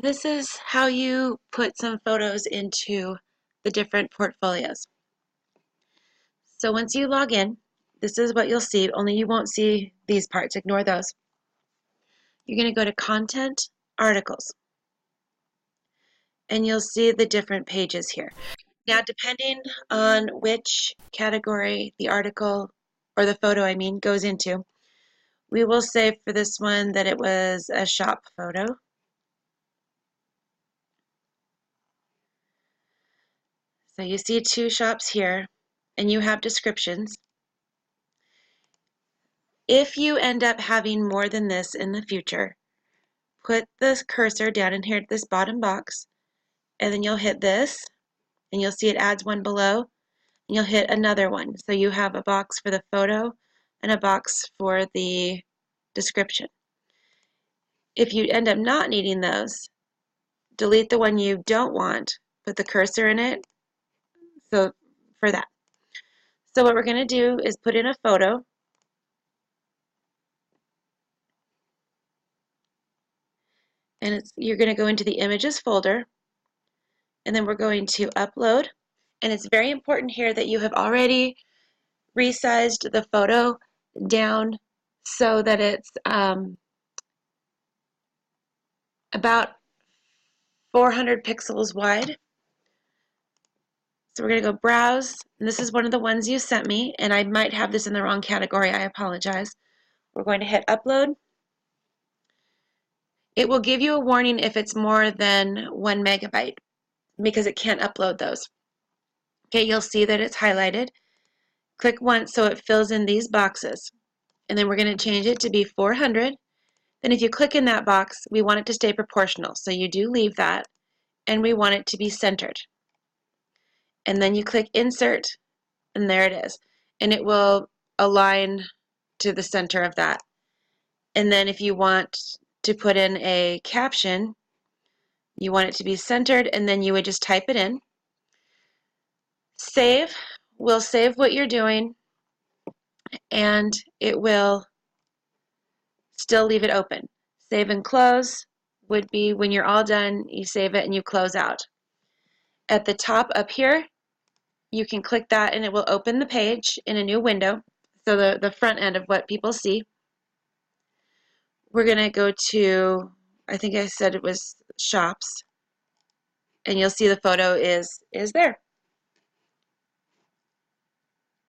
This is how you put some photos into the different portfolios. So once you log in, this is what you'll see, only you won't see these parts, ignore those. You're going to go to Content, Articles, and you'll see the different pages here. Now, depending on which category the article, or the photo I mean, goes into, we will say for this one that it was a shop photo. So you see two shops here, and you have descriptions. If you end up having more than this in the future, put the cursor down in here at this bottom box, and then you'll hit this, and you'll see it adds one below, and you'll hit another one. So you have a box for the photo and a box for the description. If you end up not needing those, delete the one you don't want, put the cursor in it, so for that. So what we're going to do is put in a photo, and you're going to go into the images folder, and then we're going to upload. And it's very important here that you have already resized the photo down so that it's about 400 pixels wide. So we're going to go browse, and this is one of the ones you sent me, and I might have this in the wrong category, I apologize. We're going to hit upload. It will give you a warning if it's more than 1 megabyte because it can't upload those. Okay, you'll see that it's highlighted. Click once so it fills in these boxes, and then we're going to change it to be 400. Then if you click in that box, we want it to stay proportional, so you do leave that, and we want it to be centered. And then you click insert, and there it is, and it will align to the center of that. And then if you want to put in a caption, you want it to be centered, and then you would just type it in. Save will save what you're doing, and it will still leave it open. Save and close would be when you're all done, you save it and you close out. At the top up here, you can click that and it will open the page in a new window, so the front end of what people see. We're going to go to, I think I said it was shops, and you'll see the photo is there.